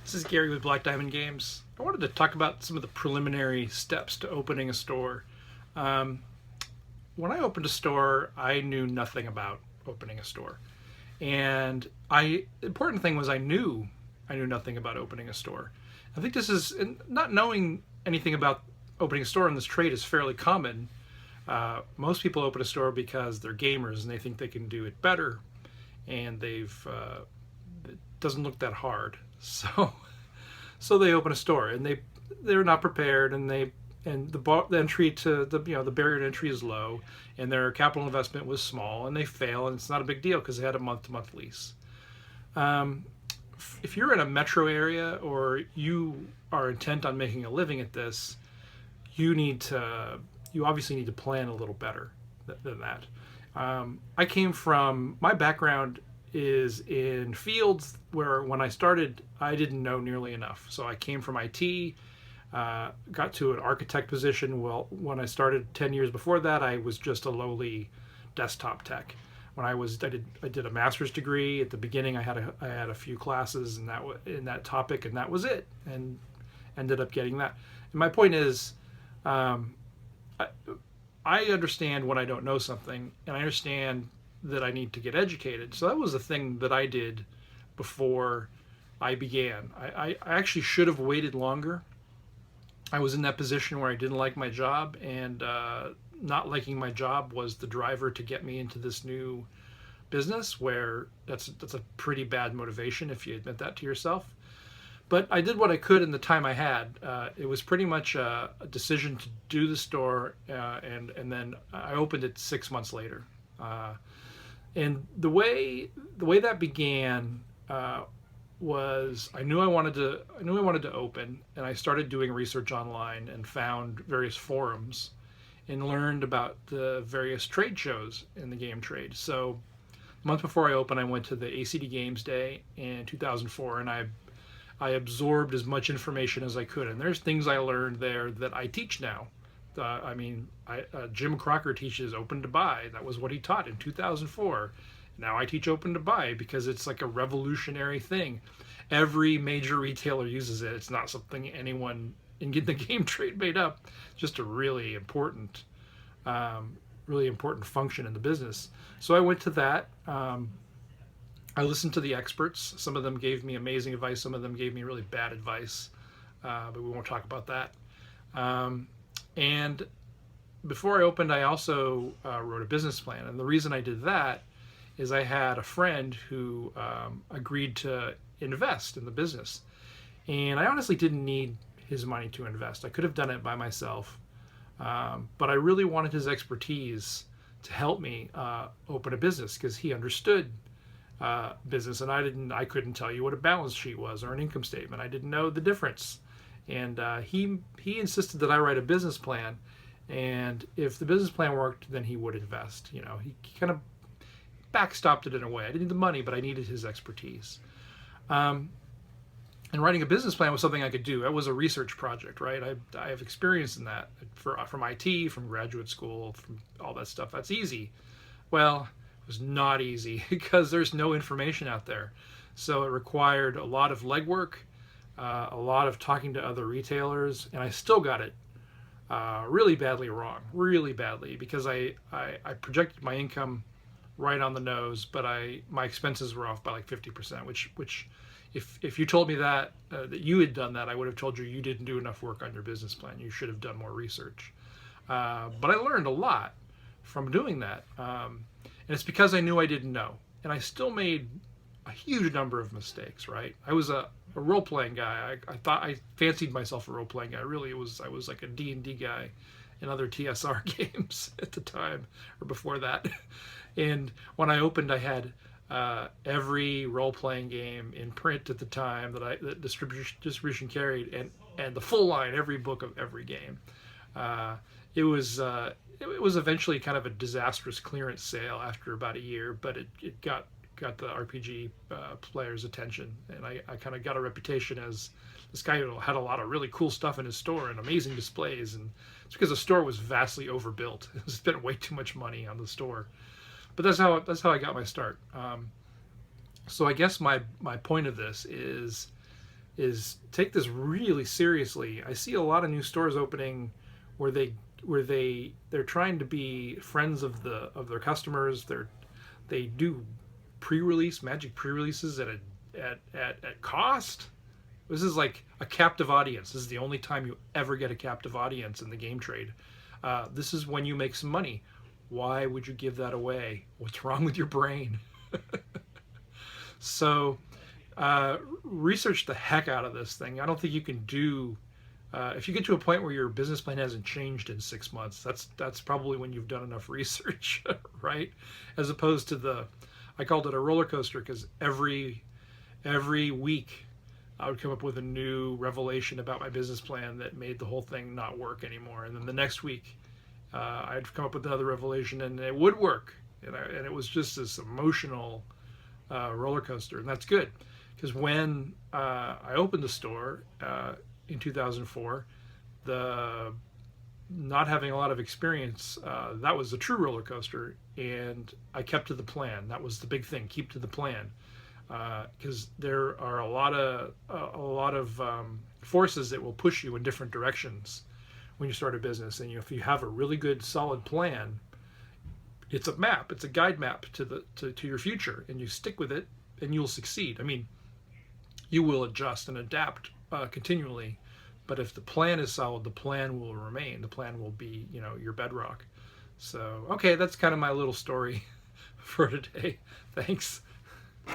This is Gary with Black Diamond Games. I wanted to talk about some of the preliminary steps to opening a store. Um, when I opened a store, I knew nothing about opening a store, and important thing was I knew nothing about opening a store. I think this is not knowing anything about opening a store in this trade is fairly common. Most people open a store because they're gamers and they think they can do it better, and it doesn't look that hard. So they open a store and they're not prepared, and the entry to the barrier to entry is low, and their capital investment was small, and they fail, and it's not a big deal because they had a month-to-month lease. Um, if you're in a metro area or you are intent on making a living at this, you obviously need to plan a little better than that. I came from my background is in fields where when I started I didn't know nearly enough. So I came from IT, got to an architect position. Well, when I started 10 years before that, I was just a lowly desktop tech. I did a master's degree. At the beginning, I had a few classes in that topic, and that was it. And ended up getting that. And my point is, um, I, I understand when I don't know something, and I understand that I need to get educated. So that was the thing that I did before I began. I actually should have waited longer. I was in that position where I didn't like my job, and not liking my job was the driver to get me into this new business. Where that's a pretty bad motivation if you admit that to yourself. But I did what I could in the time I had. It was pretty much a decision to do the store, and then I opened it 6 months later. And the way that began was I knew I wanted to open, and I started doing research online and found various forums and learned about the various trade shows in the game trade. So a month before I opened, I went to the ACD Games Day in 2004, and I absorbed as much information as I could. And there's things I learned there that I teach now. Jim Crocker teaches open to buy. That was what he taught in 2004. Now I teach open to buy because it's like a revolutionary thing. Every major retailer uses it. It's not something anyone in the game trade made up. It's just a really important function in the business. So I went to that. I listened to the experts. Some of them gave me amazing advice. Some of them gave me really bad advice, but we won't talk about that. And before I opened, I also wrote a business plan. And the reason I did that is I had a friend who agreed to invest in the business. And I honestly didn't need his money to invest. I could have done it by myself. But I really wanted his expertise to help me open a business because he understood business, and I couldn't tell you what a balance sheet was or an income statement. I didn't know the difference. And he insisted that I write a business plan, and if the business plan worked, then he would invest. He kind of backstopped it in a way. I didn't need the money, but I needed his expertise. And writing a business plan was something I could do. It was a research project, right? I have experience in that from IT, from graduate school, from all that stuff. That's easy. Well, it was not easy because there's no information out there. So it required a lot of legwork, a lot of talking to other retailers, and I still got it really badly wrong, really badly, because I projected my income right on the nose, but my expenses were off by like 50%, which if you told me that you had done that, I would have told you didn't do enough work on your business plan. You should have done more research. But I learned a lot from doing that, and it's because I knew I didn't know, and I still made a huge number of mistakes. Right? I was a role playing guy. I thought I fancied myself a role playing guy. Really, I was like a D&D guy in other TSR games at the time or before that. And when I opened, I had every role-playing game in print at the time that distribution carried, and the full line, every book of every game. It was eventually kind of a disastrous clearance sale after about a year, but it got the RPG players' attention, and I kind of got a reputation as this guy who had a lot of really cool stuff in his store and amazing displays, and it's because the store was vastly overbuilt. It spent way too much money on the store. But that's how I got my start. So I guess my point of this is is take this really seriously. I see a lot of new stores opening where they're trying to be friends of their customers. They do pre-release Magic pre-releases at cost. This is like a captive audience. This is the only time you ever get a captive audience in the game trade. This is when you make some money. Why would you give that away? What's wrong with your brain? So research the heck out of this thing. I don't think you can do. If you get to a point where your business plan hasn't changed in 6 months, that's probably when you've done enough research, right? As opposed to I called it a roller coaster because every week I would come up with a new revelation about my business plan that made the whole thing not work anymore. And then the next week, I'd come up with another revelation and it would work. And it was just this emotional roller coaster. And that's good because when I opened the store in 2004, the not having a lot of experience, that was a true roller coaster. And I kept to the plan. That was the big thing. Keep to the plan. Because there are a lot of forces that will push you in different directions when you start a business. And if you have a really good solid plan, it's a map, it's a guide map to your future, and you stick with it, and you'll succeed. I mean, you will adjust and adapt continually, but if the plan is solid, the plan will remain. The plan will be, your bedrock. So, okay, that's kind of my little story for today. Thanks.